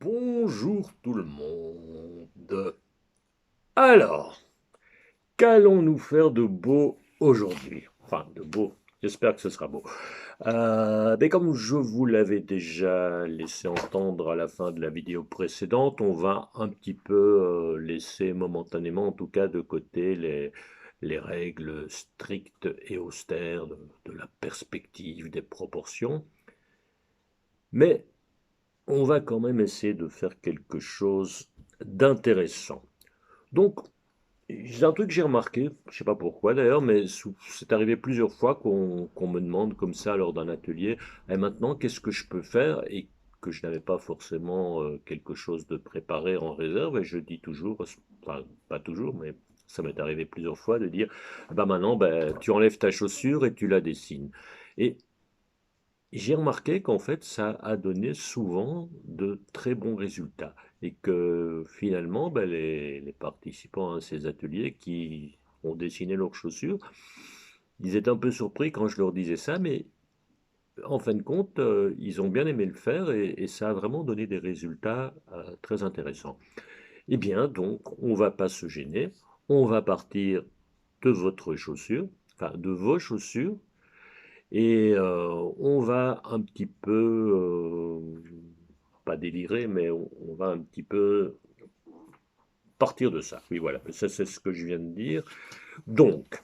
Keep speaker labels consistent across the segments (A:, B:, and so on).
A: Bonjour tout le monde. Alors, qu'allons-nous faire de beau aujourd'hui? Enfin, de beau, j'espère que ce sera beau. Mais comme je vous l'avais déjà laissé entendre à la fin de la vidéo précédente, on va un petit peu laisser momentanément, en tout cas de côté, les règles strictes et austères de la perspective, des proportions. Mais on va quand même essayer de faire quelque chose d'intéressant. Donc, c'est un truc que j'ai remarqué, je sais pas pourquoi d'ailleurs, mais c'est arrivé plusieurs fois qu'on me demande comme ça lors d'un atelier, et maintenant qu'est-ce que je peux faire et que je n'avais pas forcément quelque chose de préparé en réserve, et je dis toujours, enfin pas toujours, mais ça m'est arrivé plusieurs fois de dire, bah maintenant, bah, tu enlèves ta chaussure et tu la dessines. Et j'ai remarqué qu'en fait, ça a donné souvent de très bons résultats et que finalement, ben, les participants à ces ateliers qui ont dessiné leurs chaussures, ils étaient un peu surpris quand je leur disais ça, mais en fin de compte, ils ont bien aimé le faire et ça a vraiment donné des résultats très intéressants. Eh bien, donc, on va pas se gêner, on va partir de votre chaussure, enfin de vos chaussures, et on va un petit peu, pas délirer, mais on va un petit peu partir de ça. Oui, voilà, ça c'est ce que je viens de dire. Donc,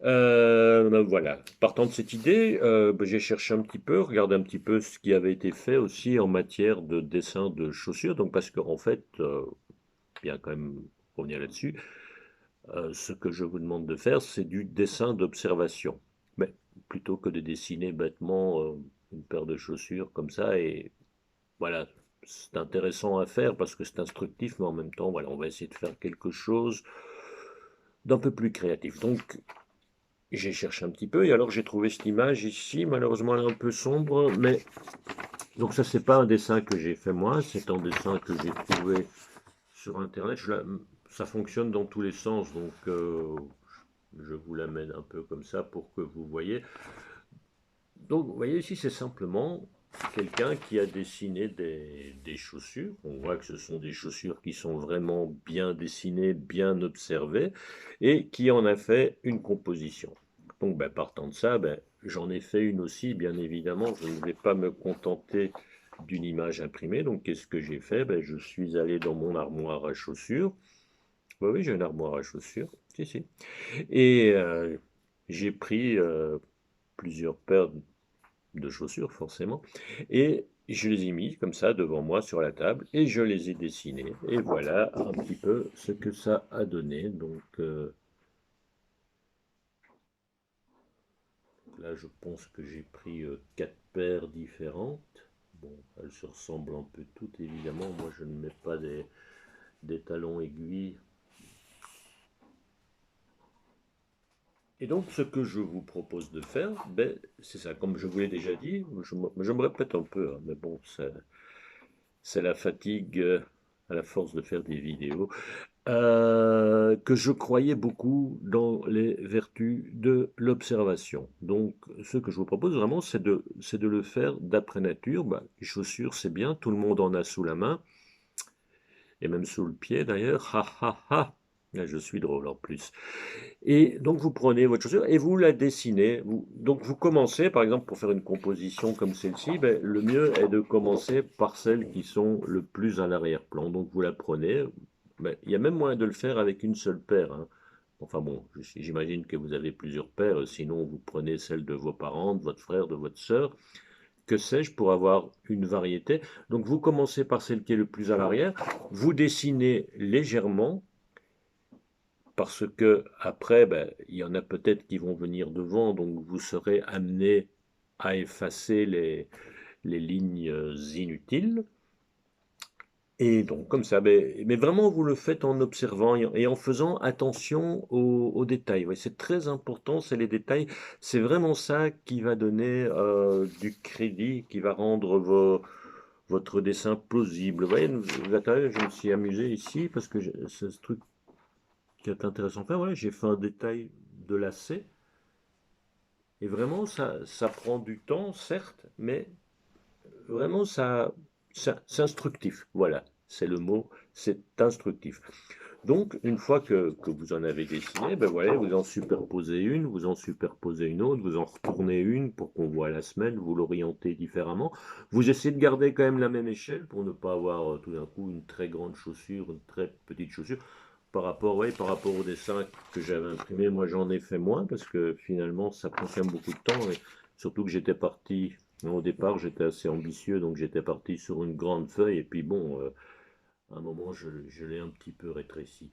A: ben voilà, partant de cette idée, ben j'ai cherché un petit peu, regardé un petit peu ce qui avait été fait aussi en matière de dessin de chaussures. Donc, parce qu'en fait, bien quand même revenir là-dessus, ce que je vous demande de faire, c'est du dessin d'observation. Mais plutôt que de dessiner bêtement une paire de chaussures comme ça, et voilà, c'est intéressant à faire parce que c'est instructif, mais en même temps, voilà, on va essayer de faire quelque chose d'un peu plus créatif. Donc, j'ai cherché un petit peu, et alors j'ai trouvé cette image ici, malheureusement elle est un peu sombre, mais donc ça c'est pas un dessin que j'ai fait moi, c'est un dessin que j'ai trouvé sur internet. Ça fonctionne dans tous les sens, donc je vous l'amène un peu comme ça pour que vous voyez. Donc, vous voyez ici, c'est simplement quelqu'un qui a dessiné des chaussures. On voit que ce sont des chaussures qui sont vraiment bien dessinées, bien observées, et qui en a fait une composition. Donc, ben, partant de ça, ben, j'en ai fait une aussi, bien évidemment. Je ne vais pas me contenter d'une image imprimée. Donc, qu'est-ce que j'ai fait? Ben, je suis allé dans mon armoire à chaussures. Ben oui, j'ai une armoire à chaussures. Si, si. Et j'ai pris plusieurs paires de chaussures forcément, et je les ai mis comme ça devant moi sur la table et je les ai dessinés. Et voilà un petit peu ce que ça a donné. Donc là, je pense que j'ai pris quatre paires différentes. Bon, elles se ressemblent un peu toutes évidemment. Moi, je ne mets pas des talons aiguilles. Et donc, ce que je vous propose de faire, ben, c'est ça. Comme je vous l'ai déjà dit, je me répète un peu, hein, mais bon, c'est la fatigue à la force de faire des vidéos. Que je croyais beaucoup dans les vertus de l'observation. Donc, ce que je vous propose vraiment, c'est de le faire d'après nature. Bah, les chaussures, c'est bien, tout le monde en a sous la main, et même sous le pied d'ailleurs. Ha ha ha! Là, je suis drôle en plus. Et donc, vous prenez votre chaussure et vous la dessinez. Donc, vous commencez, par exemple, pour faire une composition comme celle-ci, ben, le mieux est de commencer par celles qui sont le plus à l'arrière-plan. Donc, vous la prenez. Ben, il y a même moyen de le faire avec une seule paire, hein. Enfin bon, j'imagine que vous avez plusieurs paires, sinon vous prenez celle de vos parents, de votre frère, de votre sœur, que sais-je, pour avoir une variété. Donc vous commencez par celle qui est le plus à l'arrière, vous dessinez légèrement, parce que après, ben, il y en a peut-être qui vont venir devant, donc vous serez amené à effacer les lignes inutiles. Et donc, comme ça, mais vraiment, vous le faites en observant et en faisant attention aux détails. Ouais, c'est très important, c'est les détails. C'est vraiment ça qui va donner du crédit, qui va rendre votre dessin plausible. Vous voyez, je me suis amusé ici parce que c'est ce truc qui est intéressant à faire. Voilà, j'ai fait un détail de lacet. Et vraiment, ça prend du temps, certes, mais vraiment, c'est instructif, voilà, c'est le mot, c'est instructif. Donc, une fois que vous en avez dessiné, ben voilà, vous en superposez une, vous en superposez une autre, vous en retournez une pour qu'on voit la semelle, vous l'orientez différemment. Vous essayez de garder quand même la même échelle pour ne pas avoir tout d'un coup une très grande chaussure, une très petite chaussure. Par rapport, ouais, par rapport au dessin que j'avais imprimé, moi j'en ai fait moins parce que finalement ça prend quand même beaucoup de temps. Et surtout que j'étais parti, au départ j'étais assez ambitieux, donc j'étais parti sur une grande feuille et puis bon, à un moment je l'ai un petit peu rétréci.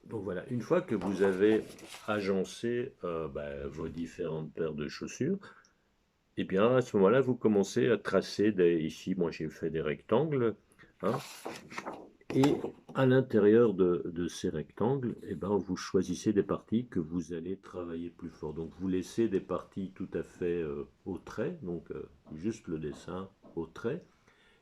A: Donc voilà, une fois que vous avez agencé vos différentes paires de chaussures, et bien à ce moment-là vous commencez à tracer ici moi j'ai fait des rectangles, hein, et à l'intérieur de ces rectangles, eh ben, vous choisissez des parties que vous allez travailler plus fort. Donc vous laissez des parties tout à fait au trait, donc juste le dessin au trait.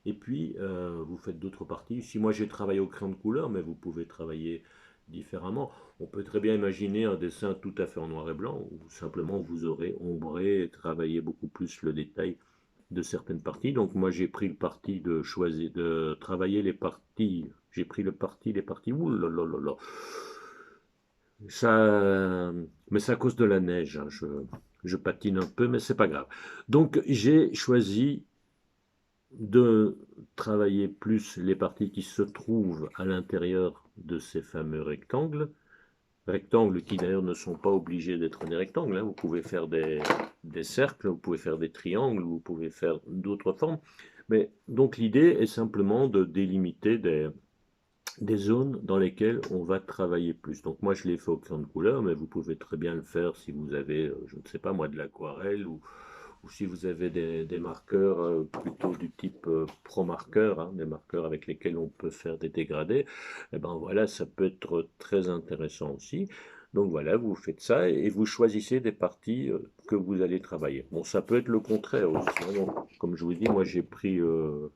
A: Et puis vous faites d'autres parties. Ici moi j'ai travaillé au crayon de couleur, mais vous pouvez travailler différemment. On peut très bien imaginer un dessin tout à fait en noir et blanc, où simplement vous aurez ombré et travaillé beaucoup plus le détail de certaines parties. Donc moi j'ai pris le parti de choisir, de travailler les parties. J'ai pris le parti, les parties. Ouh là là là là. Ça, mais c'est à cause de la neige, hein. Je patine un peu, mais c'est pas grave. Donc j'ai choisi de travailler plus les parties qui se trouvent à l'intérieur de ces fameux rectangles. Rectangles qui d'ailleurs ne sont pas obligés d'être des rectangles, hein. Vous pouvez faire des cercles, vous pouvez faire des triangles, vous pouvez faire d'autres formes. Mais donc l'idée est simplement de délimiter des zones dans lesquelles on va travailler plus. Donc moi je l'ai fait au crayon de couleur, mais vous pouvez très bien le faire si vous avez, je ne sais pas moi, de l'aquarelle ou si vous avez des marqueurs plutôt du type pro marqueur, hein, des marqueurs avec lesquels on peut faire des dégradés, et ben voilà, ça peut être très intéressant aussi. Donc voilà, vous faites ça et vous choisissez des parties que vous allez travailler. Bon, ça peut être le contraire aussi, hein. Donc, comme je vous dis, moi j'ai pris le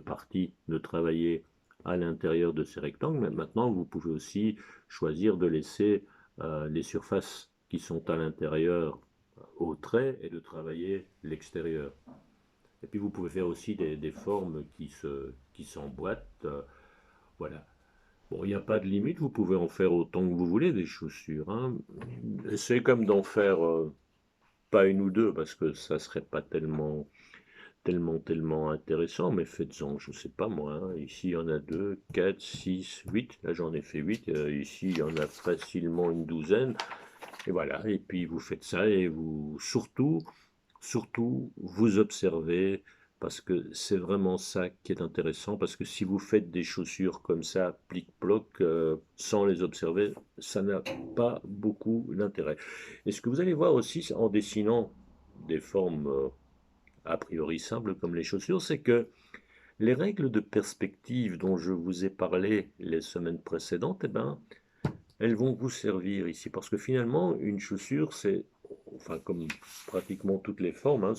A: parti de travailler à l'intérieur de ces rectangles, mais maintenant vous pouvez aussi choisir de laisser les surfaces qui sont à l'intérieur au trait et de travailler l'extérieur. Et puis vous pouvez faire aussi des formes qui s'emboîtent. Voilà. Bon, il n'y a pas de limite, vous pouvez en faire autant que vous voulez des chaussures, hein. C'est comme d'en faire pas une ou deux parce que ça serait pas tellement intéressant, mais faites-en, je sais pas moi, hein. Ici il y en a 2, 4, 6, 8, là j'en ai fait 8, ici il y en a facilement une douzaine, et voilà, et puis vous faites ça et vous, surtout, vous observez, parce que c'est vraiment ça qui est intéressant, parce que si vous faites des chaussures comme ça, plic-ploc, sans les observer, ça n'a pas beaucoup d'intérêt. Et ce que vous allez voir aussi en dessinant des formes a priori simples comme les chaussures, c'est que les règles de perspective dont je vous ai parlé les semaines précédentes, eh ben, elles vont vous servir ici. Parce que finalement, une chaussure, c'est, enfin, comme pratiquement toutes les formes, hein,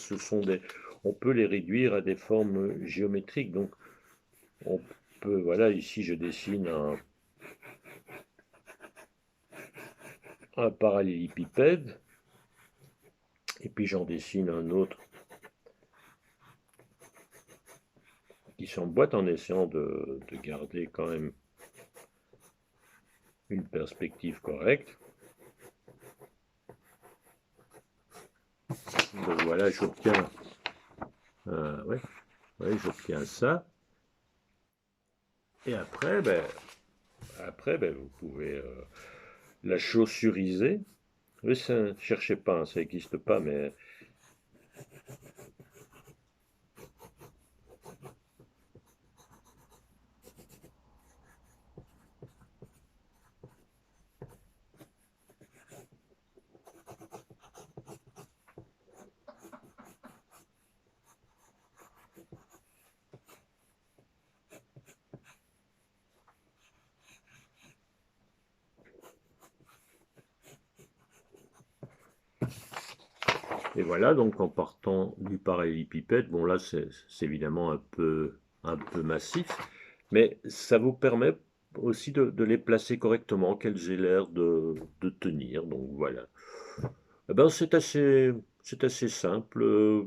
A: on peut les réduire à des formes géométriques. Donc, on peut, voilà, ici, je dessine un parallélépipède, et puis j'en dessine un autre qui s'emboîte en essayant de garder quand même une perspective correcte. Donc voilà, j'obtiens ouais, ouais, j'obtiens ça. Et après, vous pouvez la chaussuriser. Oui, ça, cherchez pas, hein, ça n'existe pas, mais et voilà, donc en partant du parallélépipède, bon là c'est évidemment un peu massif, mais ça vous permet aussi de les placer correctement, qu'elles aient l'air de tenir. Donc voilà. Eh ben, c'est assez simple.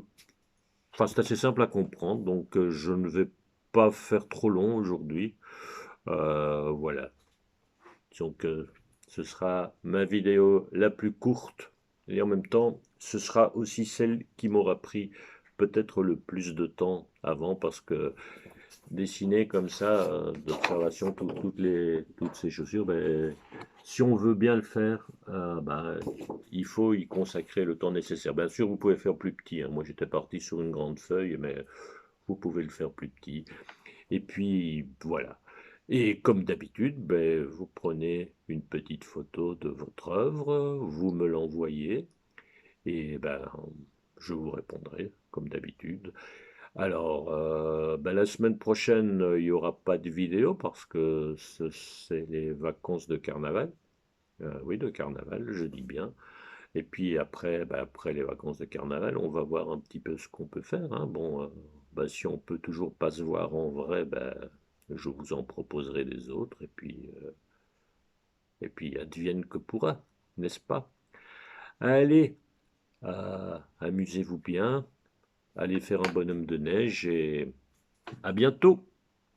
A: Enfin, c'est assez simple à comprendre. Donc je ne vais pas faire trop long aujourd'hui. Voilà. Donc, ce sera ma vidéo la plus courte et en même temps, ce sera aussi celle qui m'aura pris peut-être le plus de temps avant parce que dessiner comme ça, d'observation, toutes ces chaussures, ben, si on veut bien le faire, ben, il faut y consacrer le temps nécessaire. Bien sûr, vous pouvez faire plus petit, hein. Moi, j'étais parti sur une grande feuille, mais vous pouvez le faire plus petit. Et puis voilà. Et comme d'habitude, ben, vous prenez une petite photo de votre œuvre, vous me l'envoyez, et ben, je vous répondrai, comme d'habitude. Alors, ben, la semaine prochaine, il n'y aura pas de vidéo parce que c'est les vacances de carnaval. Oui, de carnaval, je dis bien. Et puis après, ben, après les vacances de carnaval, on va voir un petit peu ce qu'on peut faire, hein. Bon, ben, si on peut toujours pas se voir en vrai, ben, je vous en proposerai des autres. Et puis advienne que pourra, n'est-ce pas? Allez, amusez-vous bien, allez faire un bonhomme de neige et à bientôt.